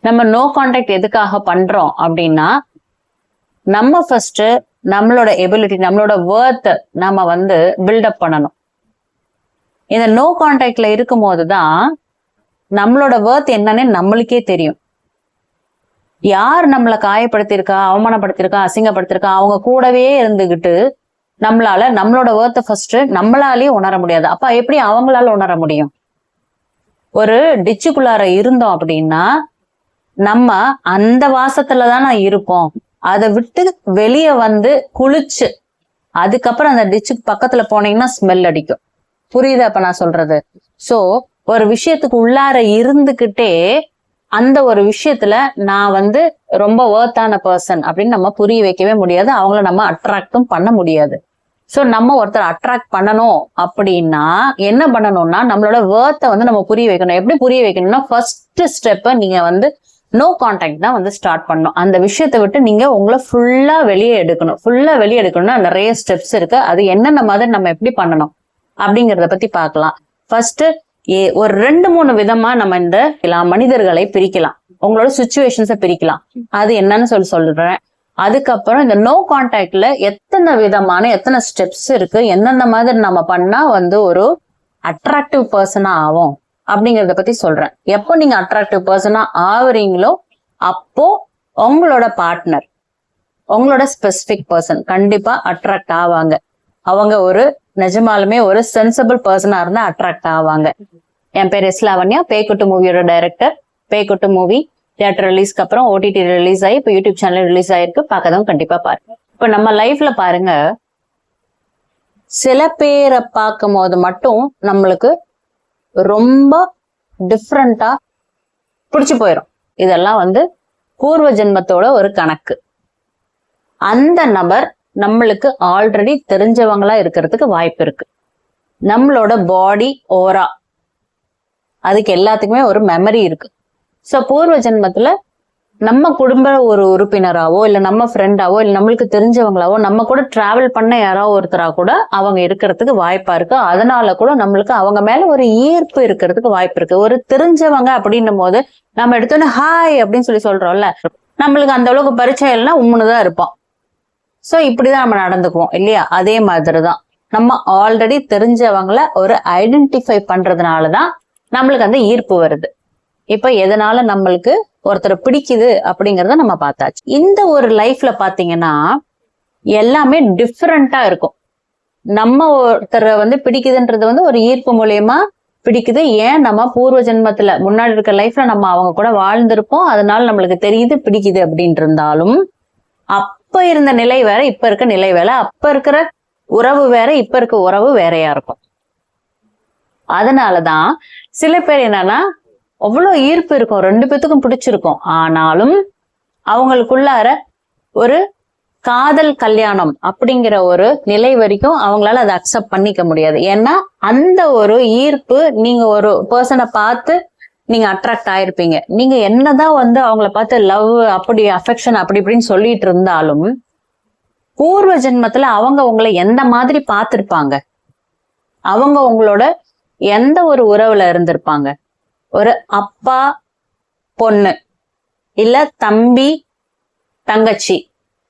நம்ம no contact எதுக்காக பண்றோம் அப்படின்னா, நம்ம ஃபர்ஸ்ட் நம்மளோட எபிலிட்டி, நம்மளோட வொர்த் நம்ம வந்து பில்டப் பண்ணணும். இந்த நோ கான்டாக்ட்ல இருக்கும் போதுதான் நம்மளோட வொர்த் என்னன்னு நம்மளுக்கே தெரியும். யார் நம்மளை காயப்படுத்திருக்கா, அவமானப்படுத்திருக்கா, அசிங்கப்படுத்திருக்கா, அவங்க கூடவே இருந்துகிட்டு நம்மளால நம்மளோட வொர்த்தை ஃபர்ஸ்ட் நம்மளாலேயே உணர முடியாது. அப்ப எப்படி அவங்களால உணர முடியும்? ஒரு டிச்சுக்குள்ளார இருந்தோம் அப்படின்னா நம்ம அந்த வாசத்துலதான் இருப்போம். அதை விட்டு வெளியே வந்து குளிச்சு அதுக்கப்புறம் அந்த டிச்சுக்கு பக்கத்துல போனீங்கன்னா ஸ்மெல் அடிக்கும். புரியுது அப்ப நான் சொல்றது? சோ ஒரு விஷயத்துக்கு உள்ளார இருந்துகிட்டே அந்த ஒரு விஷயத்துல நான் வந்து ரொம்ப வொர்த்தான பர்சன் அப்படின்னு நம்ம புரிய வைக்கவே முடியாது. அவங்கள நம்ம அட்ராக்டும் பண்ண முடியாது. சோ நம்ம ஒருத்தர் அட்ராக்ட் பண்ணணும் அப்படின்னா என்ன பண்ணணும்னா, நம்மளோட வொர்த்தை வந்து நம்ம புரிய வைக்கணும். எப்படி புரிய வைக்கணும்னா, ஃபர்ஸ்ட் ஸ்டெப்பை நீங்க வந்து நோ கான்டாக்ட் தான் வந்து ஸ்டார்ட் பண்ணணும். அந்த விஷயத்தை விட்டு நீங்க உங்களை ஃபுல்லா வெளியே எடுக்கணும். ஃபுல்லா வெளியே எடுக்கணும்னா நிறைய ஸ்டெப்ஸ் இருக்கு. அது என்னென்ன மாதிரி நம்ம எப்படி பண்ணணும் அப்படிங்கறத பத்தி பார்க்கலாம். ஃபர்ஸ்ட் ஒரு 2-3 விதமா நம்ம இந்த மனிதர்களை பிரிக்கலாம். உங்களோட சிச்சுவேஷன்ஸை பிரிக்கலாம். அது என்னன்னு சொல்றேன். அதுக்கப்புறம் இந்த நோ கான்டாக்ட்ல எத்தனை ஸ்டெப்ஸ் இருக்கு, எந்தெந்த மாதிரி நம்ம பண்ணா வந்து ஒரு அட்ராக்டிவ் பர்சனா ஆகும் அப்படிங்கறத பத்தி சொல்றேன். எப்போ நீங்க அட்ராக்டிவ் பர்சனா ஆகுறீங்களோ அப்போ உங்களோட பார்ட்னர், உங்களோட ஸ்பெசிபிக் பர்சன் கண்டிப்பா அட்ராக்ட் ஆவாங்க. அவங்க ஒரு நிஜமாலுமே ஒரு சென்சிபிள் பர்சனா இருந்தா அட்ராக்ட் ஆவாங்க. என் பேர் எஸ் லாவண்யா, பேய்க்குட்டு மூவியோட டைரக்டர். பேய்க்குட்டு மூவி தியேட்டர் ரிலீஸ்க்கு அப்புறம் ஓடிடி ரிலீஸ் ஆகி இப்போ யூடியூப் சேனல் ரிலீஸ் ஆயிருக்கு. பார்க்கறதும் கண்டிப்பா பாருங்க. இப்ப நம்ம லைஃப்ல பாருங்க, சில பேரை பார்க்கும் போது மட்டும் நம்மளுக்கு ரொம்ப டிஃப்ரெண்டா பிடிச்சு போயிடும். இதெல்லாம் வந்து பூர்வ ஜென்மத்தோட ஒரு கணக்கு. அந்த நபர் நம்மளுக்கு ஆல்ரெடி தெரிஞ்சவங்களா இருக்கிறதுக்கு வாய்ப்பு இருக்கு. நம்மளோட பாடி ஓரா அதுக்கு எல்லாத்துக்குமே ஒரு மெமரி இருக்கு. சோ பூர்வ ஜென்மத்துல நம்ம குடும்ப ஒரு உறுப்பினராவோ இல்ல நம்ம ஃப்ரெண்டாவோ இல்ல நம்மளுக்கு தெரிஞ்சவங்களாவோ நம்ம கூட டிராவல் பண்ண யாராவது ஒருத்தரா கூட அவங்க இருக்கிறதுக்கு வாய்ப்பா இருக்கு. அதனால கூட நம்மளுக்கு அவங்க மேல ஒரு ஈர்ப்பு இருக்கிறதுக்கு வாய்ப்பு இருக்கு. ஒரு தெரிஞ்சவங்க அப்படின்னும் போது நம்ம எடுத்தோன்னே ஹாய் அப்படின்னு சொல்றோம்ல, நம்மளுக்கு அந்த அளவுக்கு பரிச்சயம் இல்லைன்னா உம்முன்னுதான் இருப்போம். சோ இப்படிதான் நம்ம நடந்துக்குவோம் இல்லையா? அதே மாதிரிதான் நம்ம ஆல்ரெடி தெரிஞ்சவங்கள ஒரு ஐடென்டிஃபை பண்றதுனாலதான் நம்மளுக்கு அந்த ஈர்ப்பு வருது. இப்ப எதனால நம்மளுக்கு ஒருத்தரை பிடிக்குது அப்படிங்கறத நம்ம பார்த்தாச்சு. இந்த ஒரு லைஃப்ல பாத்தீங்கன்னா எல்லாமே டிஃப்ரெண்டா இருக்கும். நம்ம ஒருத்தரை வந்து பிடிக்குதுன்றது வந்து ஒரு ஈர்ப்பு மூலியமா பிடிக்குது. ஏன் நம்ம பூர்வ ஜென்மத்துல முன்னாடி இருக்க லைஃப்ல நம்ம அவங்க கூட வாழ்ந்திருப்போம், அதனால நம்மளுக்கு தெரியுது பிடிக்குது அப்படின்னு இருந்தாலும் அப்ப இருந்த நிலை வேற, இப்ப இருக்க நிலை வேற, அப்ப இருக்கிற உறவு வேற, இப்ப இருக்க உறவு வேறையா இருக்கும். அதனாலதான் சில பேர் என்னன்னா அவ்வளவு ஈர்ப்பு இருக்கும், 2 பேத்துக்கும் பிடிச்சிருக்கும், ஆனாலும் அவங்களுக்குள்ளார ஒரு காதல் கல்யாணம் அப்படிங்கிற ஒரு நிலை வரைக்கும் அவங்களால அதை அக்செப்ட் பண்ணிக்க முடியாது. ஏன்னா அந்த ஒரு ஈர்ப்பு, நீங்க ஒரு பர்சனை பார்த்து நீங்க அட்ராக்ட் ஆயிருப்பீங்க. நீங்க என்னதான் வந்து அவங்கள பார்த்து லவ் அப்படி அஃபெக்ஷன் அப்படி இப்படின்னு சொல்லிட்டு இருந்தாலும் பூர்வ ஜென்மத்துல அவங்க உங்களை எந்த மாதிரி பார்த்திருப்பாங்க, அவங்க உங்களோட எந்த ஒரு உறவுல இருந்திருப்பாங்க. ஒரு அப்பா பொண்ணு இல்ல தம்பி தங்கச்சி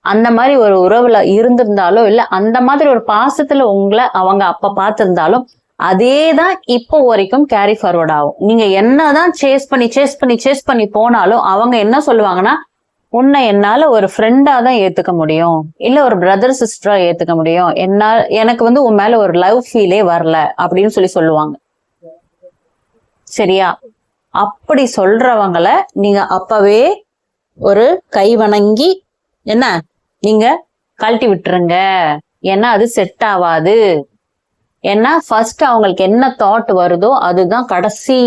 அந்த மாதிரி ஒரு உறவுல இருந்திருந்தாலோ இல்ல அந்த மாதிரி ஒரு பாசத்துல உங்களை அவங்க அப்ப பார்த்திருந்தாலும் அதேதான் இப்போ வரைக்கும் கேரி ஃபார்வர்ட் ஆகும். நீங்க என்னதான் சேஸ் பண்ணி போனாலும் அவங்க என்ன சொல்லுவாங்கன்னா, உன்னை என்னால ஒரு ஃப்ரெண்டா தான் ஏத்துக்க முடியும், இல்ல ஒரு பிரதர் சிஸ்டரா ஏத்துக்க முடியும், எனக்கு வந்து உன் மேல ஒரு லவ் ஃபீலே வரல அப்படின்னு சொல்லுவாங்க. சரியா? அப்படி சொல்றவங்கள நீங்க அப்பவே ஒரு கை வணங்கி என்ன நீங்க கழட்டி விட்டுருங்க. ஏன்னா அது செட் ஆகாது. ஏன்னா ஃபர்ஸ்ட் அவங்களுக்கு என்ன தாட் வருதோ அதுதான் கடைசி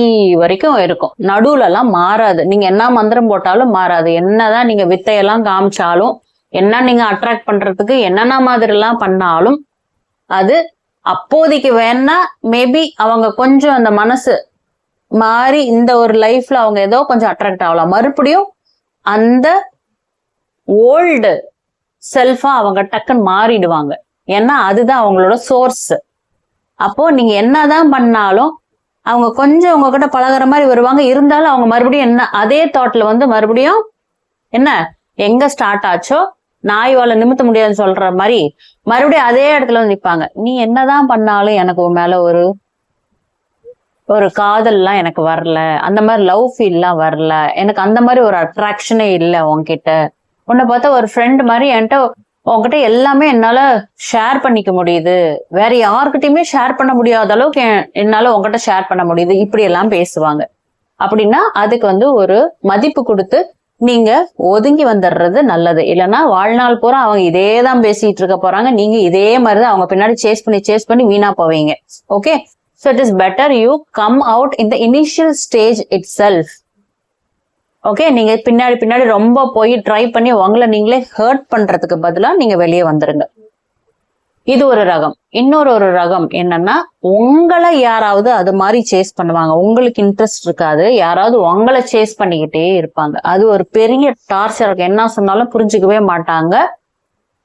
வரைக்கும் இருக்கும். நடுவுல எல்லாம் மாறாது. நீங்க என்ன மந்திரம் போட்டாலும் மாறாது. என்னதான் நீங்க வித்தையெல்லாம் காமிச்சாலும், என்ன நீங்க அட்ராக்ட் பண்றதுக்கு என்னென்ன மாதிரி எல்லாம் பண்ணாலும் அது அப்போதைக்கு வேணா மேபி அவங்க கொஞ்சம் அந்த மனசு மாறி இந்த ஒரு லைஃப்ல அவங்க ஏதோ கொஞ்சம் அட்ராக்ட் ஆகலாம். மறுபடியும் அந்த ஓல்டு செல்ஃபா அவங்க டக்குன்னு மாறிடுவாங்க. ஏன்னா அதுதான் அவங்களோட சோர்ஸ். அப்போ நீங்க என்னதான் பண்ணாலும் அவங்க கொஞ்சம் உங்ககிட்ட பழகுற மாதிரி வருவாங்க, இருந்தாலும் அவங்க மறுபடியும் என்ன அதே தாட்ல வந்து மறுபடியும் என்ன எங்க ஸ்டார்ட் ஆச்சோ நாய் வாழ நிமித்த முடியாதுன்னு சொல்ற மாதிரி மறுபடியும் அதே இடத்துல வந்து நிப்பாங்க. நீ என்னதான் பண்ணாலும் எனக்கு உன் மேல ஒரு காதல்லாம் எனக்கு வரல, அந்த மாதிரி லவ் ஃபீல்லாம் வரல, எனக்கு அந்த மாதிரி ஒரு அட்ராக்ஷனே இல்லை உன்கிட்ட. உன்னை பார்த்தா ஒரு ஃப்ரெண்ட் மாதிரி என்கிட்ட உன்கிட்ட எல்லாமே என்னால ஷேர் பண்ணிக்க முடியுது, வேற யாருக்கிட்டையுமே ஷேர் பண்ண முடியாத அளவுக்கு என்னால உன்கிட்ட ஷேர் பண்ண முடியுது, இப்படி எல்லாம் பேசுவாங்க. அப்படின்னா அதுக்கு வந்து ஒரு மதிப்பு கொடுத்து நீங்க ஒதுங்கி வந்துடுறது நல்லது. இல்லைன்னா வாழ்நாள் பூரா அவங்க இதேதான் பேசிட்டு இருக்க போறாங்க, நீங்க இதே மாதிரிதான் அவங்க பின்னாடி சேஸ் பண்ணி வீணா போவீங்க. Okay, so it is better you come out in the initial stage itself. Okay, நீங்க பின்னாடி ரொம்ப போய் ட்ரை பண்ணி உங்களை நீங்களே ஹர்ட் பண்றதுக்கு பதிலா நீங்க வெளியே வந்துருங்க. இது ஒரு ரகம். இன்னொரு ரகம் என்னன்னா, உங்களை யாராவது அது மாதிரி சேஸ் பண்ணுவாங்க, உங்களுக்கு இன்ட்ரெஸ்ட் இருக்காது, யாராவது உங்களை சேஸ் பண்ணிக்கிட்டே இருப்பாங்க. அது ஒரு பெரிய டார்ச்சர் இருக்கு, என்ன சொன்னாலும் புரிஞ்சுக்கவே மாட்டாங்க.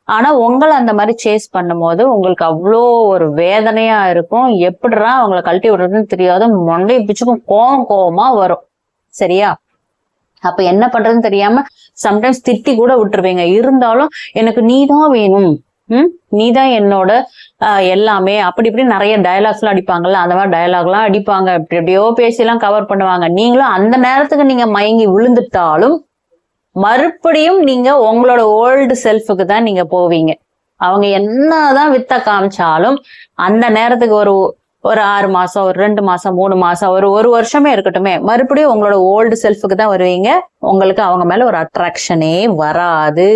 ஆனா உங்களை அந்த மாதிரி சேஸ் பண்ணும் போது உங்களுக்கு அவ்வளோ ஒரு வேதனையா இருக்கும். எப்படிடா அவங்களை கழட்டி விடுறதுன்னு தெரியாத மொண்டை பிச்சுக்கும், கோவமா வரும். சரியா? அப்ப என்ன பண்றதுன்னு தெரியாம சம்டைம்ஸ் திட்டி கூட விட்டுருவீங்க. இருந்தாலும் எனக்கு நீதான் வேணும், நீதான் என்னோட எல்லாமே, அப்படி இப்படி நிறைய டயலாக்ஸ் எல்லாம் அடிப்பாங்கல்ல, அந்த மாதிரி டயலாக் எல்லாம் அடிப்பாங்க, எப்படியோ பேசியெல்லாம் கவர் பண்ணுவாங்க. நீங்களும் அந்த நேரத்துக்கு நீங்க மயங்கி விழுந்துட்டாலும் மறுபடியும் நீங்க உங்களோட ஓல்டு செல்ஃபுக்கு தான் நீங்க போவீங்க. அவங்க என்னதான் வித்த காமிச்சாலும் அந்த நேரத்துக்கு ஒரு 6 மாசம், ஒரு 2 மாசம், 3 மாசம், ஒரு வருஷமே இருக்கட்டுமே, மறுபடியும் உங்களோட ஓல்டு செல்ஃபுக்கு தான் வருவீங்க. உங்களுக்கு அவங்க மேல ஒரு அட்ராக்ஷனே வராது.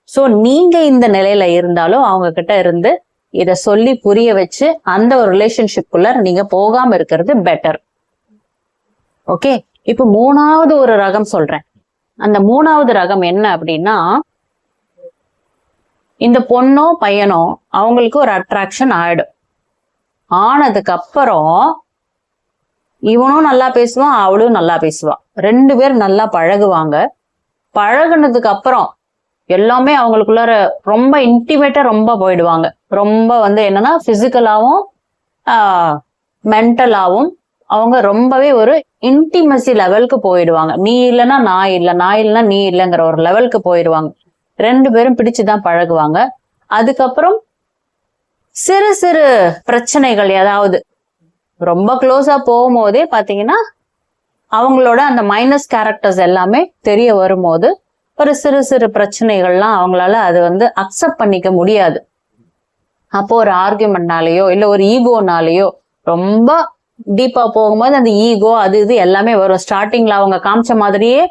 சோ நீங்க இந்த நிலையில இருந்தாலும் அவங்க கிட்ட இருந்து இத சொல்லி புரிய வச்சு அந்த ஒரு ரிலேஷன்ஷிப்குள்ள நீங்க போகாம இருக்கிறது பெட்டர். ஓகே, இப்ப 3வது ஒரு ரகம் சொல்றேன். அந்த 3வது ரகம் என்ன அப்படின்னா, இந்த பொண்ணோ பையனோ அவங்களுக்கு ஒரு அட்ராக்ஷன் ஆயிடும். ஆனதுக்கு அப்புறம் இவனும் நல்லா பேசுவான், அவளும் நல்லா பேசுவா, 2 பேரும் நல்லா பழகுவாங்க. பழகுனதுக்கு அப்புறம் எல்லாமே அவங்களுக்குள்ளார ரொம்ப இன்டிமேட்டா ரொம்ப போயிடுவாங்க. ரொம்ப வந்து என்னன்னா பிசிக்கலாவும் மென்டலாவும் அவங்க ரொம்பவே ஒரு இன்டிமசி லெவலுக்கு போயிடுவாங்க. நீ இல்லைன்னா நான் இல்லை, நான் இல்லைன்னா நீ இல்லைங்கிற ஒரு லெவலுக்கு போயிடுவாங்க. 2 பேரும் பிடிச்சுதான் பழகுவாங்க. அதுக்கப்புறம் சிறு சிறு பிரச்சனைகள், ஏதாவது ரொம்ப க்ளோஸா போகும்போதே பாத்தீங்கன்னா அவங்களோட அந்த மைனஸ் கேரக்டர்ஸ் எல்லாமே தெரிய வரும்போது ஒரு சிறு சிறு பிரச்சனைகள்லாம் அவங்களால அது வந்து அக்செப்ட் பண்ணிக்க முடியாது. அப்போ ஒரு ஆர்கியூமெண்ட்னாலேயோ இல்ல ஒரு ஈகோனாலேயோ ரொம்ப டீப்பா போகும்போது அந்த ஈகோ அது இது எல்லாமே வரும். ஸ்டார்டிங்ல அவங்க காமிச்ச மாதிரியே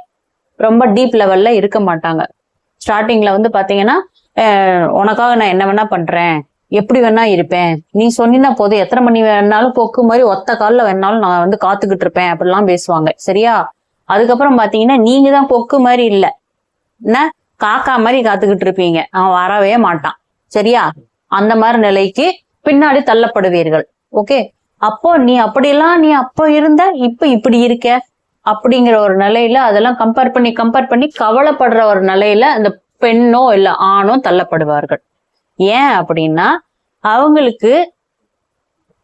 ரொம்ப டீப் லெவல்ல இருக்க மாட்டாங்க. ஸ்டார்டிங்ல வந்து பாத்தீங்கன்னா உனக்காக நான் என்ன வேணா பண்றேன், எப்படி வேணா இருப்பேன், நீ சொன்னினா போதும், எத்தனை மணி வேணாலும் கொக்கு மாதிரி ஒத்த காலில் வேணாலும் நான் வந்து காத்துக்கிட்டு இருப்பேன், அப்படிலாம் பேசுவாங்க. சரியா? அதுக்கப்புறம் பாத்தீங்கன்னா நீங்க தான் கொக்கு மாதிரி இல்லை, என்ன காக்கா மாதிரி காத்துக்கிட்டு இருப்பீங்க, அவன் வரவே மாட்டான். சரியா? அந்த மாதிரி நிலைக்கு பின்னாடி தள்ளப்படுவீர்கள். ஓகே, அப்போ நீ அப்படிலாம் நீ அப்போ இருந்த இப்ப இப்படி இருக்க அப்படிங்கிற ஒரு நிலையில அதெல்லாம் கம்பேர் பண்ணி கவலைப்படுற ஒரு நிலையில அந்த பெண்ணோ இல்ல ஆணோ தள்ளப்படுவார்கள். ஏன் அப்படின்னா அவங்களுக்கு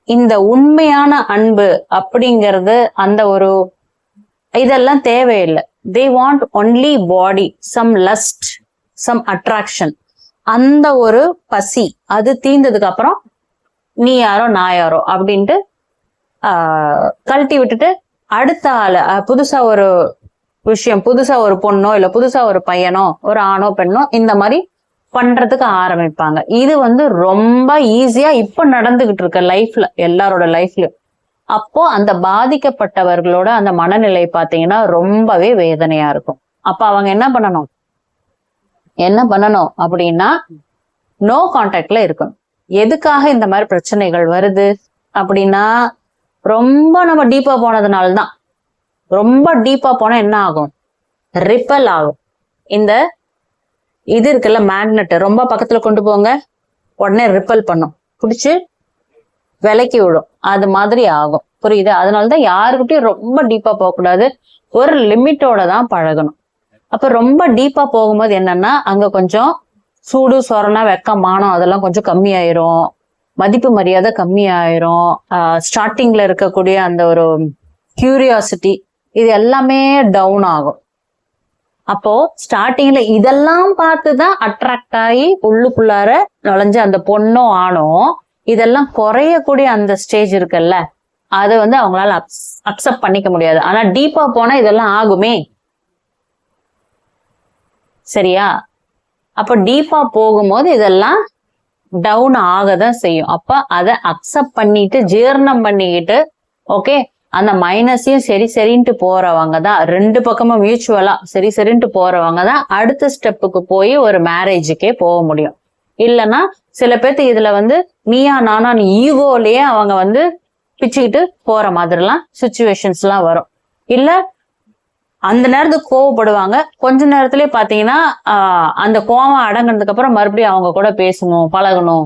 இந்த உண்மையான அன்பு அப்படிங்கிறது அந்த ஒரு இதெல்லாம் தேவையில்லை. they want only body, some lust, some attraction. அந்த ஒரு பசி அது தீர்ந்ததுக்கு அப்புறம் நீ யாரோ நான் யாரோ அப்படின்ட்டு கழட்டி விட்டுட்டு அடுத்த ஆளு புதுசா ஒரு விஷயம், புதுசா ஒரு பொண்ணோ இல்ல புதுசா ஒரு பையனோ ஒரு ஆணோ பெண்ணோ இந்த மாதிரி பண்றதுக்கு ஆரம்பிப்பாங்க. இது வந்து ரொம்ப ஈஸியா இப்ப நடந்துகிட்டு இருக்க லைஃப்ல, எல்லாரோட லைஃப்லயும். அப்போ அந்த பாதிக்கப்பட்டவர்களோட அந்த மனநிலை பாத்தீங்கன்னா ரொம்பவே வேதனையா இருக்கும். அப்ப அவங்க என்ன பண்ணணும் அப்படின்னா நோ கான்டாக்ட்ல இருக்கணும். எதுக்காக இந்த மாதிரி பிரச்சனைகள் வருது அப்படின்னா ரொம்ப நம்ம டீப்பா போனதுனால்தான். ரொம்ப டீப்பா போனா என்ன ஆகும்? ரிப்பல் ஆகும். இந்த இது இருக்குல்ல மேக்னெட், ரொம்ப பக்கத்துல கொண்டு போங்க, உடனே ரிப்பல் பண்ணும், பிடிச்சு விலக்கி விடும், அது மாதிரி ஆகும். புரியுது? அதனாலதான் யாருக்கிட்டையும் ரொம்ப டீப்பா போகக்கூடாது, ஒரு லிமிட்டோட தான் பழகணும். அப்ப ரொம்ப டீப்பா போகும்போது என்னன்னா அங்க கொஞ்சம் சூடு சொரணா வெக்கம் மானம் அதெல்லாம் கொஞ்சம் கம்மியாயிரும். மதிப்பு மரியாதை கம்மியாயிரும். ஸ்டார்டிங்ல இருக்கக்கூடிய அந்த ஒரு கியூரியாசிட்டி இது எல்லாமே டவுன் ஆகும். அப்போ ஸ்டார்டிங்ல இதெல்லாம் பார்த்துதான் அட்ராக்ட் ஆகி உள்ளுக்குள்ளார நுழைஞ்ச அந்த பொண்ணோ ஆணோ இதெல்லாம் குறையக்கூடிய அந்த ஸ்டேஜ் இருக்குல்ல, அது வந்து அவங்களால அக்செப்ட் பண்ணிக்க முடியாது. ஆனா டீப்பா போனா இதெல்லாம் ஆகுமே, சரியா? அப்ப டீப்பா போகும்போது இதெல்லாம் டவுன் ஆகதான் செய்யும். அப்ப அதை அக்செப்ட் பண்ணிட்டு ஜீரணம் பண்ணிக்கிட்டு ஓகே அந்த மைனஸையும் சரி சரின்ட்டு போறவங்க தான், ரெண்டு பக்கமும் மியூச்சுவலா சரி சரின்ட்டு போறவங்க தான் அடுத்த ஸ்டெப்புக்கு போய் ஒரு மேரேஜுக்கே போக முடியும். இல்லைன்னா சில பேர்த்து இதுல வந்து நீயா நானா ஈகோலயே அவங்க வந்து பிச்சுக்கிட்டு போற மாதிரிலாம் சுச்சுவேஷன்ஸ் எல்லாம் வரும். இல்ல அந்த நேரத்துக்கு கோவப்படுவாங்க, கொஞ்ச நேரத்திலே பாத்தீங்கன்னா அந்த கோவம் அடங்கினதுக்கு அப்புறம் மறுபடியும் அவங்க கூட பேசணும் பழகணும்,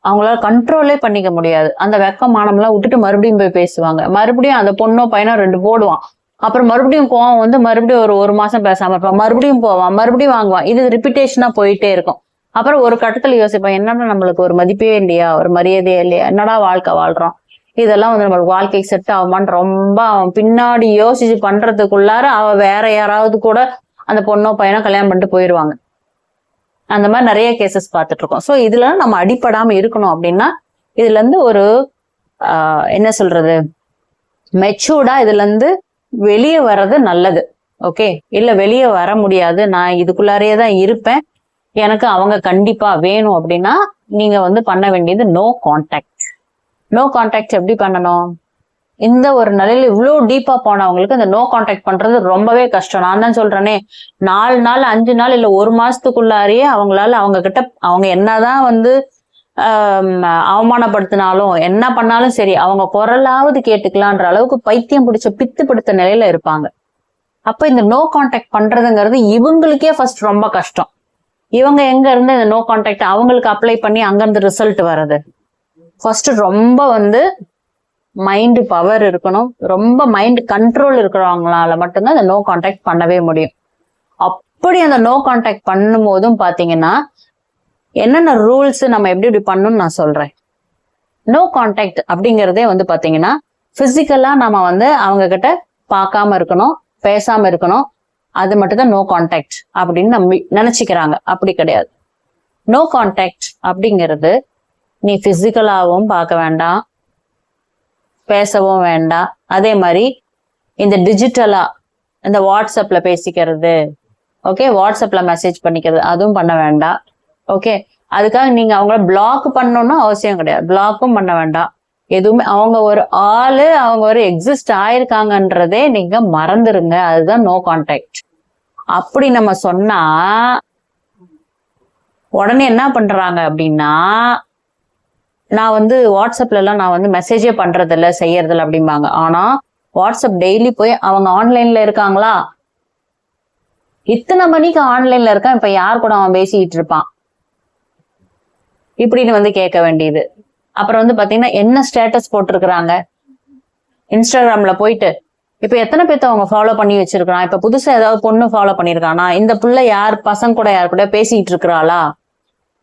அவங்களால கண்ட்ரோலே பண்ணிக்க முடியாது. அந்த வெக்கமானம்லாம் விட்டுட்டு மறுபடியும் போய் பேசுவாங்க. மறுபடியும் அந்த பொண்ணோ பையனோ ரெண்டு போடுவான், அப்புறம் மறுபடியும் கோவம் வந்து மறுபடியும் ஒரு மாசம் பேசாம இருப்பான், மறுபடியும் போவான், மறுபடியும் வாங்குவான். இது ரிப்பீட்டேஷனா போயிட்டே இருக்கும். அப்புறம் ஒரு கட்டத்துல யோசிப்பான், என்னடா நம்மளுக்கு ஒரு மதிப்பே இல்லையா, ஒரு மரியாதையே இல்லையா, என்னடா வாழ்க்கை வாழ்றோம், இதெல்லாம் வந்து நம்மளுக்கு வாழ்க்கைக்கு செட் ஆகுமான்னு ரொம்ப அவன் பின்னாடி யோசிச்சு பண்றதுக்குள்ளார அவ வேற யாராவது கூட அந்த பொண்ணோ பையனோ கல்யாணம் பண்ணிட்டு போயிடுவாங்க. அந்த மாதிரி நிறைய கேசஸ் பார்த்துட்டு இருக்கோம். ஸோ இதுல நம்ம அடிப்படாம இருக்கணும் அப்படின்னா இதுல இருந்து ஒரு என்ன சொல்றது, மெச்சூர்டா இதுல இருந்து வெளியே வர்றது நல்லது. ஓகே, இல்ல வெளியே வர முடியாது, நான் இதுக்குள்ளாரையே தான் இருப்பேன், எனக்கு அவங்க கண்டிப்பா வேணும் அப்படின்னா நீங்க வந்து பண்ண வேண்டியது நோ கான்டாக்ட். நோ கான்டாக்ட் எப்படி பண்ணணும்? இந்த ஒரு நிலையில இவ்வளவு டீப்பா போனவங்களுக்கு இந்த நோ கான்டாக்ட் பண்றது ரொம்பவே கஷ்டம். நான் தான் சொல்றேனே, 4 நாள் 5 நாள் இல்ல 1 மாசத்துக்குள்ளாரியே அவங்களால அவங்க கிட்ட அவங்க என்னதான் வந்து அவமானப்படுத்தினாலும் என்ன பண்ணாலும் சரி அவங்க குரலாவது கேட்டுக்கலான்ற அளவுக்கு பைத்தியம் பிடிச்ச பித்து பிடித்த நிலையில இருப்பாங்க. அப்ப இந்த நோ கான்டாக்ட் பண்றதுங்கிறது இவங்களுக்கே ஃபர்ஸ்ட் ரொம்ப கஷ்டம். இவங்க எங்க இருந்து இந்த நோ கான்டாக்ட் அவங்களுக்கு அப்ளை பண்ணி அங்கிருந்து ரிசல்ட் வர்றது? ஃபர்ஸ்ட் ரொம்ப வந்து மைண்ட் பவர் இருக்கணும், ரொம்ப மைண்ட் கண்ட்ரோல் இருக்கிறவங்களால மட்டும்தான் இந்த நோ கான்டாக்ட் பண்ணவே முடியும். அப்படி அந்த நோ கான்டாக்ட் பண்ணும் போதும் பாத்தீங்கன்னா என்னென்ன ரூல்ஸ் நம்ம எப்படி எப்படி பண்ணணும்னு நான் சொல்றேன். நோ கான்டாக்ட் அப்படிங்கிறதே வந்து பாத்தீங்கன்னா பிசிக்கலா நம்ம வந்து அவங்க கிட்ட பார்க்காம இருக்கணும், பேசாம இருக்கணும், அது மட்டும் தான் நோ கான்டாக்ட் அப்படின்னு நம்ம நினைச்சுக்கிறாங்க. அப்படி கிடையாது. நோ கான்டாக்ட் அப்படிங்கிறது நீ பிசிக்கலாவும் பார்க்க வேண்டாம், பேசவும் வேண்டாம். அதே மாதிரி இந்த டிஜிட்டலா இந்த வாட்ஸ்அப்ல பேசிக்கிறது, ஓகே, வாட்ஸ்அப்ல மெசேஜ் பண்ணிக்கிறது அதுவும் பண்ண வேண்டாம். ஓகே, அதுக்காக நீங்க அவங்கள பிளாக் பண்ணணும்னு அவசியம் கிடையாது, பிளாக்கும் பண்ண வேண்டாம். எதுவுமே அவங்க ஒரு ஆளு, அவங்க ஒரு எக்ஸிஸ்ட் ஆயிருக்காங்கன்றதே நீங்க மறந்துருங்க. அதுதான் நோ கான்டாக்ட். அப்படி நம்ம சொன்னா உடனே என்ன பண்றாங்க அப்படின்னா, நான் வந்து வாட்ஸ்அப்ல எல்லாம் நான் வந்து மெசேஜே பண்றது இல்ல செய்யறது இல்லை அப்படிம்பாங்க. ஆனா வாட்ஸ்அப் டெய்லி போய் அவங்க ஆன்லைன்ல இருக்காங்களா, இத்தனை மணிக்கு ஆன்லைன்ல இருக்கான், இப்ப யார் கூட அவன் பேசிக்கிட்டு இருப்பான் இப்படின்னு வந்து கேட்க வேண்டியது. அப்புறம் வந்து பாத்தீங்கன்னா என்ன ஸ்டேட்டஸ் போட்டிருக்கிறாங்க இன்ஸ்டாகிராம்ல போயிட்டு, இப்ப எத்தனை பேர்த்த அவங்க ஃபாலோ பண்ணி வச்சிருக்கான், இப்ப புதுசா ஏதாவது பொண்ணு ஃபாலோ பண்ணிருக்கானா, இந்த புள்ள யார் பசங்க கூட யார் கூட பேசிட்டு இருக்கிறாளா,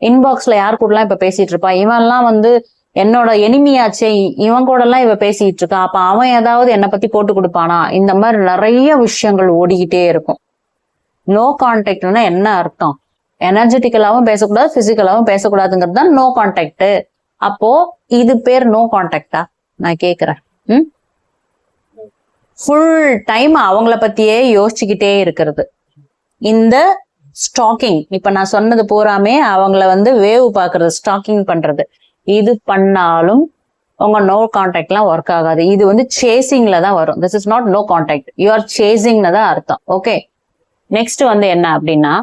இன்பாக்ஸ்ல யார் கூட எல்லாம் இப்ப பேசிட்டு இருப்பா, இவன் எல்லாம் வந்து என்னோட எனிமியாச்சே, இவன் கூட எல்லாம் இவ பேசிட்டு இருக்கான், அப்ப அவன் ஏதாவது என்னை பத்தி போட்டு கொடுப்பானா, இந்த மாதிரி நிறைய விஷயங்கள் ஓடிக்கிட்டே இருக்கும். நோ கான்டாக்ட்னா என்ன அர்த்தம்? எனர்ஜெட்டிக்கலாவும் பேசக்கூடாது, பிசிக்கலாவும் பேசக்கூடாதுங்கிறது தான் நோ கான்டாக்ட். அப்போ இது பேர் நோ கான்டாக்டா நான் கேக்குறேன். ஃபுல் டைம் அவங்கள பத்தியே யோசிச்சுக்கிட்டே இருக்கிறது, இந்த ஸ்டாக்கிங், இப்ப நான் சொன்னது பூராமே அவங்கள வந்து வேவ் பாக்குறது, ஸ்டாக்கிங் பண்றது, இது பண்ணாலும் உங்க நோ கான்டாக்ட் எல்லாம் ஒர்க் ஆகாது. இது வந்து சேசிங்ல தான் வரும். This is not no contact, you are சேசிங்னு தான் அர்த்தம். ஓகே, நெக்ஸ்ட் வந்து என்ன அப்படின்னா,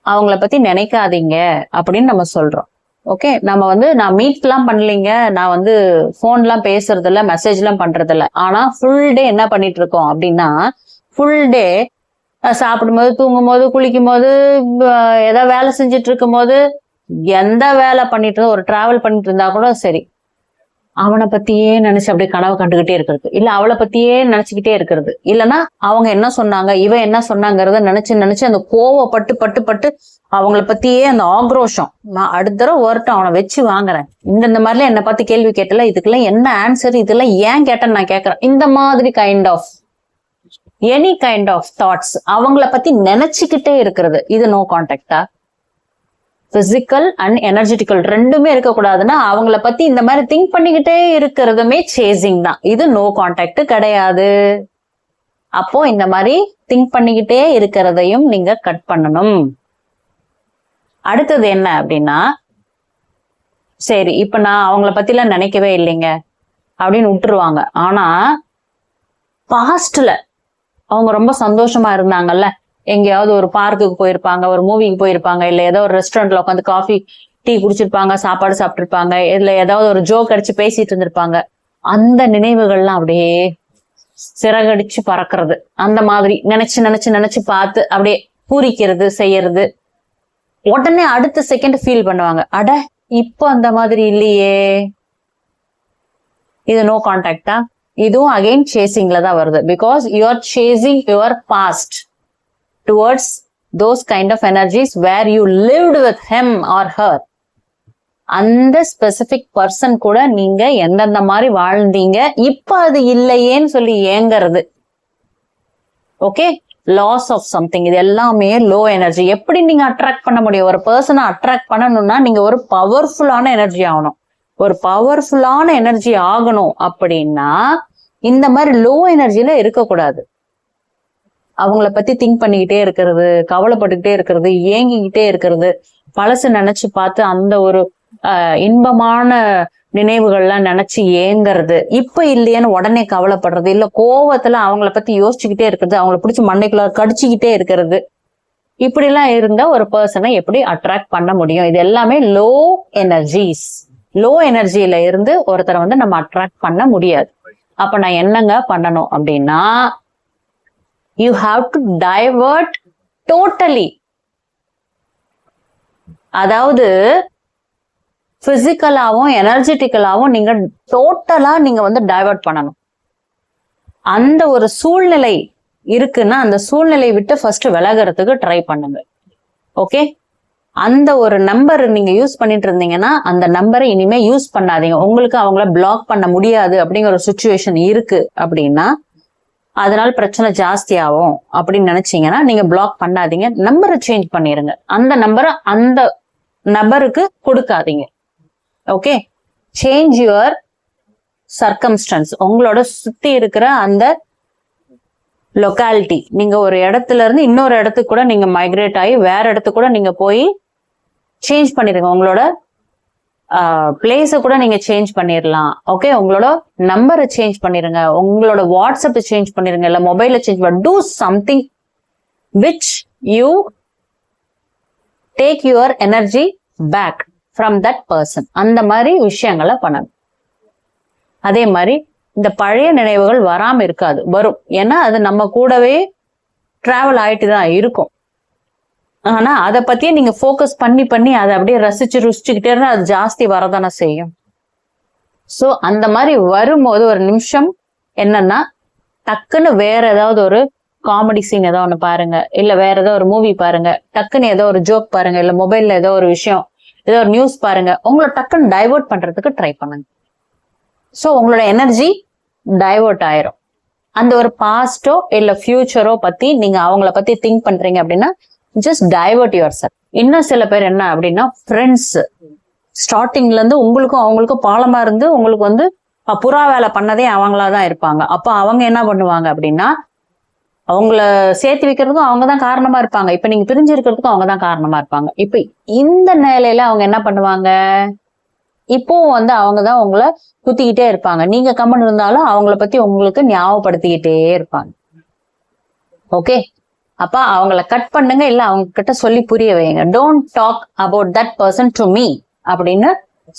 அவங்கள பத்தி நினைக்காதீங்க அப்படின்னு நம்ம சொல்றோம். ஓகே, நம்ம வந்து நான் மீட் எல்லாம் பண்ணலீங்க, நான் வந்து போன் எல்லாம் பேசுறது இல்ல, மெசேஜ் எல்லாம் பண்றது இல்ல, ஆனா ஃபுல் டே என்ன பண்ணிட்டு இருக்கோம் அப்படின்னா, ஃபுல் டே சாப்பிடும்போது, தூங்கும் போது, குளிக்கும் போது, ஏதாவது வேலை செஞ்சுட்டு இருக்கும் போது, எந்த வேலை பண்ணிட்டு ஒரு டிராவல் பண்ணிட்டு இருந்தா கூட சரி, அவனை பத்தியே நினைச்சு அப்படியே கனவு கண்டுகிட்டே இருக்கிறது, இல்ல அவளை பத்தியே நினைச்சுக்கிட்டே இருக்கிறது, இல்லைன்னா அவங்க என்ன சொன்னாங்க இவன் என்ன சொன்னாங்கிறத நினைச்சு நினைச்சு அந்த கோவப்பட்டு பட்டு பட்டு அவங்கள பத்தியே அந்த ஆக்ரோஷம், நான் அடுத்த தடவை வரட்டும் அவனை வச்சு வாங்குறேன், இந்த மாதிரிலாம் என்னை பார்த்து கேள்வி கேட்டல, இதுக்கெல்லாம் என்ன ஆன்சர், இதெல்லாம் ஏன் கேட்டேன்னு நான் கேட்கறேன், இந்த மாதிரி kind of any kind of thoughts அவங்கள பத்தி நினைச்சுக்கிட்டே இருக்கிறது, இது நோ கான்டாக்டா? பிசிக்கல் அண்ட் எனர்ஜெட்டிக்கல் ரெண்டுமே இருக்கக்கூடாதுன்னா அவங்கள பத்தி இந்த மாதிரி திங்க் பண்ணிக்கிட்டே இருக்கிறதுமே சேசிங் தான், இது நோ கான்டாக்ட் கிடையாது. அப்போ இந்த மாதிரி திங்க் பண்ணிக்கிட்டே இருக்கிறதையும் நீங்க கட் பண்ணணும். அடுத்தது என்ன அப்படின்னா, சரி இப்ப நான் அவங்கள பத்தி எல்லாம் நினைக்கவே இல்லைங்க அப்படின்னு விட்டுருவாங்க. ஆனா பாஸ்ட்ல அவங்க ரொம்ப சந்தோஷமா இருந்தாங்கல்ல, எங்கேயாவது ஒரு பார்க்குக்கு போயிருப்பாங்க, ஒரு மூவிக்கு போயிருப்பாங்க, இல்ல ஏதோ ஒரு ரெஸ்டாரண்ட்ல உட்காந்து காஃபி டீ குடிச்சிருப்பாங்க, சாப்பாடு சாப்பிட்டுருப்பாங்க, இல்ல ஏதாவது ஒரு ஜோக் அடிச்சு பேசிட்டு இருந்திருப்பாங்க, அந்த நினைவுகள்லாம் அப்படியே சிறகடிச்சு பறக்கிறது, அந்த மாதிரி நினைச்சு நினைச்சு நினைச்சு பார்த்து அப்படியே பூரிக்கிறது செய்யறது. உடனே அடுத்த செகண்ட் ஃபீல் பண்ணுவாங்க, அட இப்போ அந்த மாதிரி இல்லையே, இது நோ கான்டாக்டா? இதுவும் அகைன் சேசிங்ல தான் வருது. Because you are chasing your past towards those kind of energies where you lived with him or her. அந்த ஸ்பெசிபிக் பர்சன் கூட நீங்க எந்தெந்த மாதிரி வாழ்ந்தீங்க, இப்ப அது இல்லையேன்னு சொல்லி ஏங்கிறது. ஓகே, லாஸ் ஆஃப் சம்திங், இது எல்லாமே லோ எனர்ஜி. எப்படி நீங்க அட்ராக்ட் பண்ண முடியும்? ஒரு பர்சனை அட்ராக்ட் பண்ணணும்னா நீங்க ஒரு பவர்ஃபுல்லான எனர்ஜி ஆகணும். ஒரு பவர்ஃபுல்லான எனர்ஜி ஆகணும் அப்படின்னா இந்த மாதிரி லோ எனர்ஜில இருக்கக்கூடாது. அவங்கள பத்தி திங்க் பண்ணிக்கிட்டே இருக்கிறது, கவலைப்பட்டுக்கிட்டே இருக்கிறது, ஏங்கிக்கிட்டே இருக்கிறது, பழசு நினைச்சு பார்த்து அந்த ஒரு இன்பமான நினைவுகள்லாம் நினைச்சு ஏங்குறது, இப்ப இல்லையேன்னு உடனே கவலைப்படுறது, இல்ல கோவத்துல அவங்கள பத்தி யோசிச்சுக்கிட்டே இருக்கிறது, அவங்கள பிடிச்சி மண்டைக்குள்ள கடிச்சுக்கிட்டே இருக்கிறது, இப்படி எல்லாம் இருந்தா ஒரு பர்சனை எப்படி அட்ராக்ட் பண்ண முடியும்? இது எல்லாமே லோ எனர்ஜிஸ். லோ எனர்ஜியில இருந்து ஒருத்தரை வந்து நம்ம அட்ராக்ட் பண்ண முடியாது. அப்ப நான் என்னங்க பண்ணணும் அப்படின்னா, you have to divert totally. அதாவது பிசிக்கலாவும் எனர்ஜெட்டிக்கலாவும் நீங்க டோட்டலா நீங்க வந்து டைவர்ட் பண்ணணும். அந்த ஒரு சூழ்நிலை இருக்குன்னா அந்த சூழ்நிலை விட்டு ஃபர்ஸ்ட் விலகிறதுக்கு ட்ரை பண்ணுங்க. ஓகே, அந்த ஒரு நம்பர் நீங்க யூஸ் பண்ணிட்டு இருந்தீங்கன்னா அந்த நம்பரை இனிமே யூஸ் பண்ணாதீங்க. உங்களுக்கு அவங்கள பிளாக் பண்ண முடியாது அப்படிங்கிற ஒரு சுச்சுவேஷன் இருக்கு அப்படின்னா, அதனால பிரச்சனை ஜாஸ்தி ஆகும் அப்படின்னு நினைச்சீங்கன்னா நீங்க பிளாக் பண்ணாதீங்க, நம்பரை சேஞ்ச் பண்ணிருங்க. அந்த நம்பரை அந்த நபருக்கு கொடுக்காதீங்க. Okay, change your circumstances. உங்களோட சுத்தி இருக்கிற அந்த லொக்காலிட்டி, நீங்க ஒரு இடத்துல இருந்து இன்னொரு இடத்துக்கு கூட நீங்க மைக்ரேட் ஆகி வேற இடத்துக்கு கூட நீங்க போய் சேஞ்ச் பண்ணிருங்க. உங்களோட பிளேஸை கூட நீங்க சேஞ்ச் பண்ணிடலாம். ஓகே, உங்களோட நம்பரை சேஞ்ச் பண்ணிருங்க, உங்களோட வாட்ஸ்அப்பை சேஞ்ச் பண்ணிருங்க, இல்ல மொபைல சேஞ்ச் பண்ண, do something which you take your energy back from that person. அந்த மாதிரி விஷயங்களை பண்ணணும். அதே மாதிரி இந்த பழைய நினைவுகள் வராம இருக்காது, வரும். ஏன்னா அது நம்ம கூடவே டிராவல் ஆயிட்டு தான் இருக்கும். ஆனா அதை பத்தியே நீங்க ஃபோக்கஸ் பண்ணி பண்ணி அதை அப்படியே ருசிச்சுக்கிட்டே இருந்தா அது ஜாஸ்தி வரதானே செய்யும். சோ அந்த மாதிரி வரும்போது ஒரு நிமிஷம் என்னன்னா, டக்குன்னு வேற ஏதாவது ஒரு காமெடி சீன் ஏதோ ஒண்ணு பாருங்க, இல்ல வேற ஏதோ ஒரு மூவி பாருங்க, டக்குன்னு ஏதோ ஒரு ஜோக் பாருங்க, இல்ல மொபைல்ல ஏதோ ஒரு விஷயம், ஏதோ ஒரு நியூஸ் பாருங்க, உங்களை டக்குன்னு டைவர்ட் பண்றதுக்கு ட்ரை பண்ணுங்க. சோ உங்களோட எனர்ஜி டைவர்ட் ஆயிரும். அந்த ஒரு பாஸ்டோ இல்ல ஃபியூச்சரோ பத்தி நீங்க அவங்கள பத்தி திங்க் பண்றீங்க அப்படின்னா ஜஸ்ட் டைவர்ட் யுவர் செல்ஃப். இன்னும் சில பேர் என்ன அப்படின்னா, ஃப்ரெண்ட்ஸ் ஸ்டார்டிங்ல இருந்து உங்களுக்கும் அவங்களுக்கும் பாலமா இருந்து உங்களுக்கு வந்து புறா வேலை பண்ணதே அவங்களாதான் இருப்பாங்க. அப்ப அவங்க என்ன பண்ணுவாங்க அப்படின்னா, அவங்கள சேர்த்து வைக்கிறதுக்கும் அவங்கதான் காரணமா இருப்பாங்க. இப்ப நீங்க பிரிஞ்சு இருக்கிறதுக்கும் அவங்கதான் காரணமா இருப்பாங்க. இப்ப இந்த நிலையில அவங்க என்ன பண்ணுவாங்க, இப்போ வந்து அவங்கதான் உங்களை குத்திக்கிட்டே இருப்பாங்க. நீங்க கம்மன் இருந்தாலும் அவங்கள பத்தி உங்களுக்கு ஞாபகப்படுத்திக்கிட்டே இருப்பாங்க. ஓகே, அப்ப அவங்கள கட் பண்ணுங்க, இல்ல அவங்க கிட்ட சொல்லி புரிய வைங்க. Don't talk about that person to me அப்படின்னு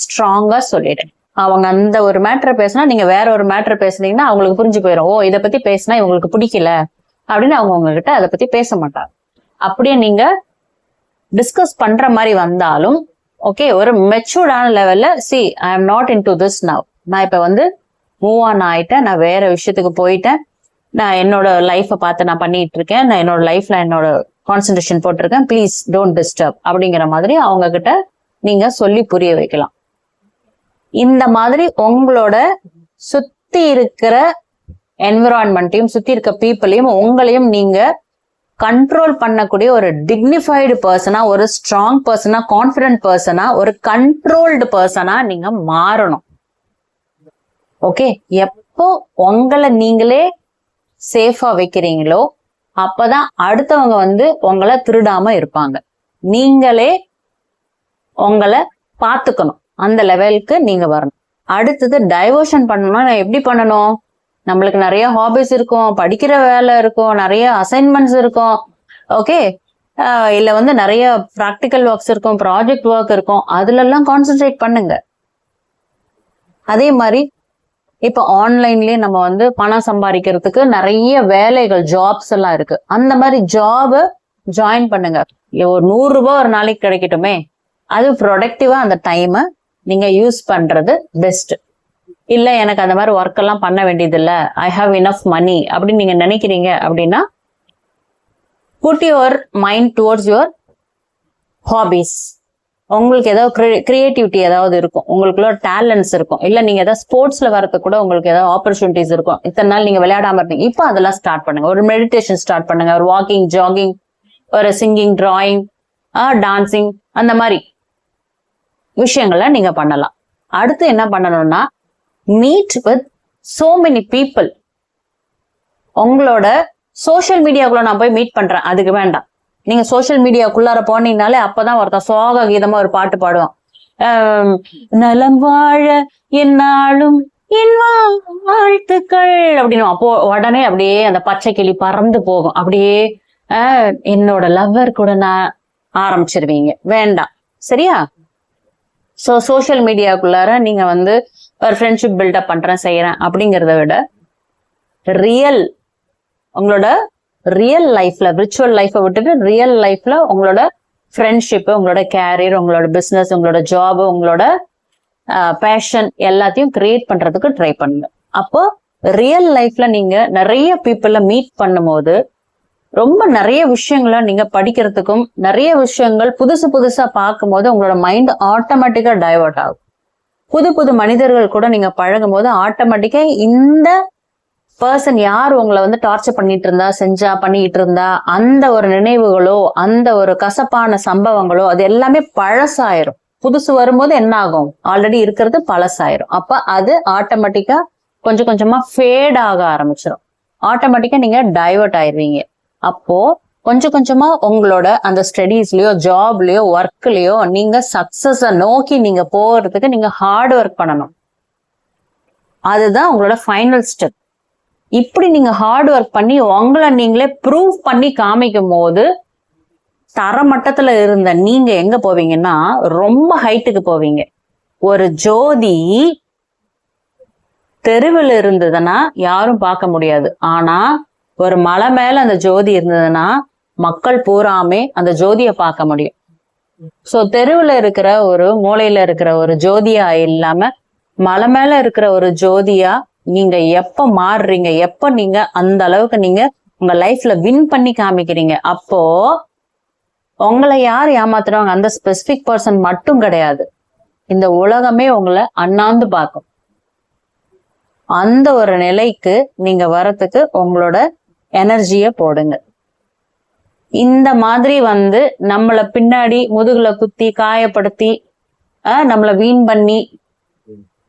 ஸ்ட்ராங்கா சொல்லிடுங்க. அவங்க அந்த ஒரு மேட்டரை பேசினா நீங்க வேற ஒரு மேட்டரை பேசுனீங்கன்னா அவங்களுக்கு புரிஞ்சு போயிடும், ஓ இதை பத்தி பேசினா இவங்களுக்கு பிடிக்கல அப்படின்னு அவங்க உங்ககிட்ட அதை பத்தி பேச மாட்டாங்க. அப்படியே நீங்க டிஸ்கஸ் பண்ற மாதிரி வந்தாலும் ஓகே, ஒரு மெச்சூர்டான லெவல்ல C I am not in to this now, நான் இப்ப வந்து மூவ் ஆன் ஆயிட்டேன், நான் வேற விஷயத்துக்கு போயிட்டேன், நான் என்னோட லைஃப்பை பார்த்து நான் பண்ணிட்டு இருக்கேன், நான் என்னோட லைஃப்ல என்னோட கான்சென்ட்ரேஷன் போட்டிருக்கேன், ப்ளீஸ் டோன்ட் டிஸ்டர்ப் அப்படிங்கிற மாதிரி அவங்க கிட்ட நீங்க சொல்லி புரிய வைக்கலாம். இந்த மாதிரி உங்களோட சுத்தி இருக்கிற என்விரான்மெண்ட்டையும் சுத்தி இருக்க பீப்புளையும் உங்களையும் நீங்க கண்ட்ரோல் பண்ணக்கூடிய ஒரு டிக்னிஃபைடு பர்சனா, ஒரு ஸ்ட்ராங் பர்சனா, கான்பிடன்ட் பர்சனா, ஒரு கண்ட்ரோல்டு பர்சனா நீங்க மாறணும். ஓகே, எப்போ உங்களை நீங்களே சேஃபா வைக்கிறீங்களோ அப்பதான் அடுத்தவங்க வந்து உங்களை திருடாம இருப்பாங்க. நீங்களே உங்களை பார்த்துக்கணும், அந்த லெவலுக்கு நீங்க வரணும். அடுத்தது டைவர்ஷன் பண்ணணும்னா நான் எப்படி பண்ணணும்? நம்மளுக்கு நிறைய ஹாபிஸ் இருக்கும், படிக்கிற வேலை இருக்கும், நிறைய அசைன்மெண்ட்ஸ் இருக்கும், ஓகே, இல்ல வந்து நிறைய ப்ராக்டிக்கல் ஒர்க்ஸ் இருக்கும், ப்ராஜெக்ட் ஒர்க் இருக்கும், அதுல எல்லாம் கான்சென்ட்ரேட் பண்ணுங்க. அதே மாதிரி இப்ப ஆன்லைன்லயே நம்ம வந்து பணம் சம்பாதிக்கிறதுக்கு நிறைய வேலைகள், ஜாப்ஸ் எல்லாம் இருக்கு. அந்த மாதிரி ஜாப ஜாயின் பண்ணுங்க. ஒரு 100 ரூபாய் ஒரு நாளைக்கு கிடைக்கட்டுமே, அது ப்ரொடக்டிவா அந்த டைமை நீங்க யூஸ் பண்றது பெஸ்ட். இல்ல எனக்கு அந்த மாதிரி ஒர்க் எல்லாம் பண்ண வேண்டியது இல்ல, ஐ ஹாவ் இனஃப் மணி அப்படின்னு நீங்க நினைக்கிறீங்க அப்படின்னா put your mind towards your hobbies. உங்களுக்கு ஏதாவது கிரியேட்டிவிட்டி ஏதாவது இருக்கும், உங்களுக்குள்ள டேலண்ட்ஸ் இருக்கும், இல்ல நீங்க ஏதாவது ஸ்போர்ட்ஸ்ல வரது கூட உங்களுக்கு ஏதாவது ஆப்பர்ச்சுனிட்டிஸ் இருக்கும். இத்தனை நாள் நீங்க விளையாடாம இருந்தீங்க, இப்போ அதெல்லாம் ஸ்டார்ட் பண்ணுங்க. ஒரு மெடிடேஷன் ஸ்டார்ட் பண்ணுங்க, ஒரு வாக்கிங், ஜாகிங், ஒரு சிங்கிங், டிராயிங், டான்சிங், அந்த மாதிரி விஷயங்களை நீங்க பண்ணலாம். அடுத்து என்ன பண்ணணும்னா meet with so many people. உங்களோட சோசியல் மீடியாக்குள்ள நான் போய் மீட் பண்றேன் அதுக்கு வேண்டாம். நீங்க சோசியல் மீடியாக்குள்ளார போனீங்கனாலே அப்பதான் ஒருத்தன் சோக கீதமா ஒரு பாட்டு பாடுவான், நலம் வாழ என்னாலும் என் வாழ்த்துக்கள் அப்படின்னு. அப்போ உடனே அப்படியே அந்த பச்சை கிளி பறந்து போகும், அப்படியே என்னோட லவ்வர் கூட நான் ஆரம்பிச்சிருவீங்க. வேண்டாம், சரியா? ஸோ சோசியல் மீடியாக்குள்ளார நீங்க வந்து ஒரு ஃப்ரெண்ட்ஷிப் பில்டப் பண்றேன் செய்யறேன் அப்படிங்கிறத விட ரியல், உங்களோட ரியல் லைஃப்ல, விர்ச்சுவல் லைஃபை விட்டுட்டு ரியல் லைஃப்ல உங்களோட ஃப்ரெண்ட்ஷிப், உங்களோட கேரியர், உங்களோட பிசினஸ், உங்களோட ஜாப், உங்களோட பேஷன் எல்லாத்தையும் கிரியேட் பண்றதுக்கு ட்ரை பண்ணுங்க. அப்போ ரியல் லைஃப்ல நீங்க நிறைய பீப்புள மீட் பண்ணும்போது ரொம்ப நிறைய விஷயங்களை நீங்க படிக்கிறதுக்கும், நிறைய விஷயங்கள் புதுசு புதுசா பார்க்கும் போது உங்களோட மைண்ட் ஆட்டோமேட்டிக்கா டைவர்ட் ஆகும். புது புது மனிதர்கள் கூட நீங்க பழகும் போது ஆட்டோமேட்டிக்கா இந்த பர்சன் யார் உங்களை வந்து டார்ச்சர் பண்ணிட்டு இருந்தா, பண்ணிட்டு இருந்தா, அந்த ஒரு நினைவுகளோ, அந்த ஒரு கசப்பான சம்பவங்களோ அது எல்லாமே பழசாயிரும். புதுசு வரும்போது என்ன ஆகும்? ஆல்ரெடி இருக்கிறது பழசாயிரும். அப்ப அது ஆட்டோமேட்டிக்கா கொஞ்சம் கொஞ்சமா ஃபேட் ஆக ஆரம்பிச்சிடும். ஆட்டோமேட்டிக்கா நீங்க டைவர்ட் ஆயிருவீங்க. அப்போ கொஞ்சம் கொஞ்சமா உங்களோட அந்த ஸ்டடீஸ்லயோ, ஜாப்லயோ, ஒர்க்லயோ நீங்க சக்சஸ நோக்கி நீங்க போறதுக்கு நீங்க ஹார்ட் ஒர்க் பண்ணணும். அதுதான் உங்களோட ஃபைனல் ஸ்டெப். இப்படி நீங்க ஹார்ட் ஒர்க் பண்ணி உங்களை நீங்களே ப்ரூவ் பண்ணி காமிக்கும் போது தரமட்டத்துல இருந்த நீங்க எங்க போவீங்கன்னா ரொம்ப ஹைட்டுக்கு போவீங்க. ஒரு ஜோதி தெருவில் இருந்ததுன்னா யாரும் பார்க்க முடியாது. ஆனா ஒரு மலை மேல அந்த ஜோதி இருந்ததுன்னா மக்கள் பூராமே அந்த ஜோதியை பார்க்க முடியும். சோ தெருவுல இருக்கிற ஒரு மூலையில இருக்கிற ஒரு ஜோதியா இல்லாம மலை மேல இருக்கிற ஒரு ஜோதியா நீங்க எப்ப மாறுறீங்க, எப்ப நீங்க அந்த அளவுக்கு நீங்க உங்க லைஃப்ல வின் பண்ணி காமிக்கிறீங்க, அப்போ உங்களை யார் ஏமாத்துறவங்க? அந்த ஸ்பெசிபிக் பர்சன் மட்டும் கிடையாது, இந்த உலகமே உங்களை அண்ணாந்து பார்க்கும். அந்த ஒரு நிலைக்கு நீங்க வரத்துக்கு உங்களோட எனர்ஜிய போடுங்க. இந்த மாதிரி வந்து நம்மளை பின்னாடி முதுகுல குத்தி காயப்படுத்தி நம்மளை வீண் பண்ணி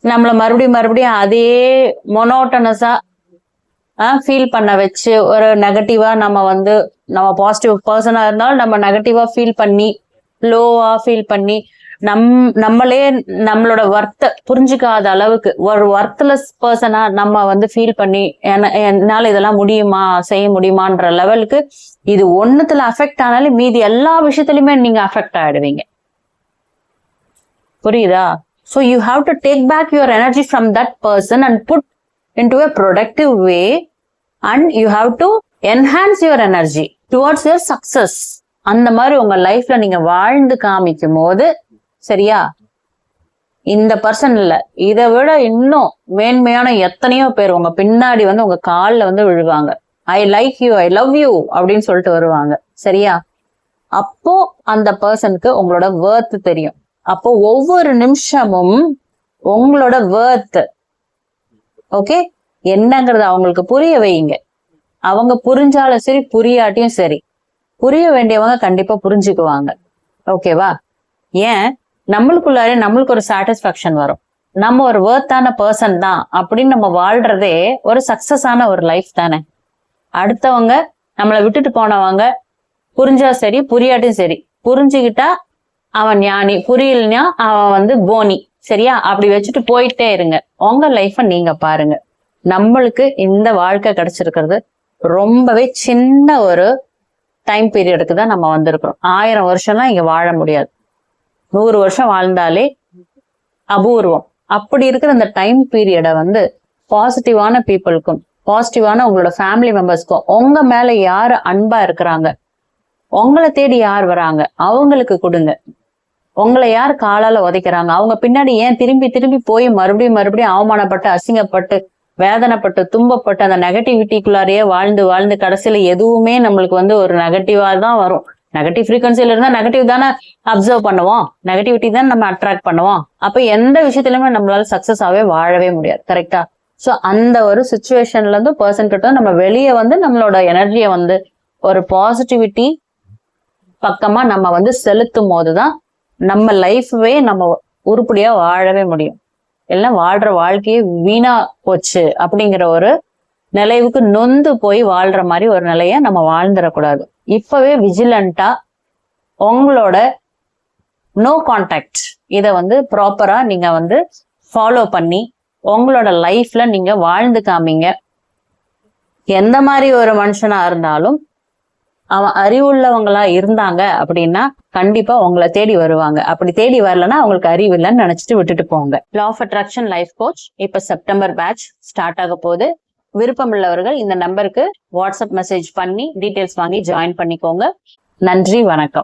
நம்மள மறுபடியும் அதே மொனோட்டனஸா ஃபீல் பண்ண வச்சு ஒரு நெகட்டிவா நம்ம பாசிட்டிவ் பர்சனா இருந்தாலும் நம்ம நெகட்டிவா ஃபீல் பண்ணி, லோவா ஃபீல் பண்ணி, நம்மளே நம்மளோட வர்த்த புரிஞ்சுக்காத அளவுக்கு ஒரு வர்த்லெஸ் பர்சனா நம்ம ஃபீல் பண்ணி என்னால இதெல்லாம் முடியுமா, செய்ய முடியுமான்ற லெவலுக்கு இது ஒண்ணுத்துல அஃபெக்ட் ஆனாலும் மீதி எல்லா விஷயத்துலயுமே நீங்க அஃபெக்ட் ஆயிடுவீங்க. புரியுதா? So you have to take back your energy from that person and put into a productive way, and you have to enhance your energy towards your success. அந்த மாதிரி உங்க லைஃப்ல நீங்க வாழ்ந்து காமிக்கும் போது, சரியா, இந்த பர்சன் இல்ல, இதை விட இன்னும் மேன்மையான எத்தனையோ பேர் உங்க பின்னாடி வந்து உங்க காலில் வந்து விழுவாங்க. I like you, I love you அப்படின்னு சொல்லிட்டு வருவாங்க. சரியா? அப்போ அந்த பர்சனுக்கு உங்களோட வேர்த் தெரியும். அப்போ ஒவ்வொரு நிமிஷமும் உங்களோட வேர்த் ஓகே என்னங்கறத அவங்களுக்கு புரிய வைங்க. அவங்க புரிஞ்சாலும் சரி, புரியாட்டியும் சரி, புரிய வேண்டியவங்க கண்டிப்பா புரிஞ்சுக்குவாங்க. ஓகேவா? ஏன் நம்மளுக்குள்ளாரே நம்மளுக்கு ஒரு சாட்டிஸ்பாக்சன் வரும். நம்ம ஒரு வேர்த்தான பர்சன் தான் அப்படின்னு நம்ம வாழ்றதே ஒரு சக்சஸ் ஆன ஒரு லைஃப் தானே. அடுத்தவங்க நம்மளை விட்டுட்டு போனவங்க புரிஞ்சா சரி, புரியாட்டியும் சரி, புரிஞ்சுக்கிட்டா அவன் ஞானி, புரியலன்னா அவன் வந்து போனி. சரியா? அப்படி வச்சுட்டு போயிட்டே இருங்க. உங்க லைஃப நீங்க பாருங்க. நம்மளுக்கு இந்த வாழ்க்கை கிடைச்சிருக்கிறது ரொம்பவே சின்ன ஒரு டைம் பீரியடுக்கு தான் நம்ம வந்திருக்கிறோம். 1000 வருஷம்லாம் இங்க வாழ முடியாது. 100 வருஷம் வாழ்ந்தாலே அபூர்வம். அப்படி இருக்கிற இந்த டைம் பீரியடை வந்து பாசிட்டிவான பீப்புளுக்கும், பாசிட்டிவான உங்களோட ஃபேமிலி மெம்பர்ஸ்க்கும், உங்க மேல யாரு அன்பா இருக்கிறாங்க, உங்களை தேடி யார் வராங்க அவங்களுக்கு கொடுங்க. உங்களை யார் காலால உதைக்கிறாங்க, அவங்க பின்னாடி ஏன் திரும்பி திரும்பி போய் மறுபடியும் மறுபடியும் அவமானப்பட்டு, அசிங்கப்பட்டு, வேதனைப்பட்டு, துன்பப்பட்டு அந்த நெகட்டிவிட்டிக்குள்ளாரையே வாழ்ந்து வாழ்ந்து கடைசியில எதுவுமே நம்மளுக்கு வந்து ஒரு நெகட்டிவா தான் வரும். நெகட்டிவ் ஃப்ரீக்வன்சில இருந்தா நெகட்டிவ் தானே அப்சர்வ் பண்ணுவோம், நெகட்டிவிட்டி தான் நம்ம அட்ராக்ட் பண்ணுவோம். அப்ப எந்த விஷயத்திலுமே நம்மளால சக்சஸ் ஆகவே வாழவே முடியாது. கரெக்டா? சோ அந்த ஒரு சுச்சுவேஷன்ல இருந்து பர்சன் கிட்ட நம்ம வெளியே வந்து நம்மளோட எனர்ஜியை வந்து ஒரு பாசிட்டிவிட்டி பக்கமா நம்ம வந்து செலுத்தும் போதுதான் நம்ம லைஃப்வே நம்ம உருப்படியா வாழவே முடியும். எல்லாம் வாழ்ற வாழ்க்கையே வீணா போச்சு அப்படிங்கிற ஒரு நிலைவுக்கு நொந்து போய் வாழ்ற மாதிரி ஒரு நிலைய நம்ம வாழ்ந்துடக்கூடாது. இப்பவே விஜிலண்டா உங்களோட நோ கான்டாக்ட் இதை வந்து ப்ராப்பரா நீங்க வந்து ஃபாலோ பண்ணி உங்களோட லைஃப்ல நீங்க வாழ்ந்து காமிங்க. எந்த மாதிரி ஒரு மனுஷனா இருந்தாலும் அவன் அறிவுள்ளவங்களா இருந்தாங்க அப்படின்னா கண்டிப்பா உங்களை தேடி வருவாங்க. அப்படி தேடி வரலன்னா அவங்களுக்கு அறிவு இல்லைன்னு நினைச்சிட்டு விட்டுட்டு போங்க. Law of attraction life coach இப்ப செப்டம்பர் பேட்ச் ஸ்டார்ட் ஆக போகுது. விருப்பம் உள்ளவர்கள் இந்த நம்பருக்கு வாட்ஸ்அப் மெசேஜ் பண்ணி டீடைல்ஸ் வாங்கி ஜாயின் பண்ணிக்கோங்க. நன்றி, வணக்கம்.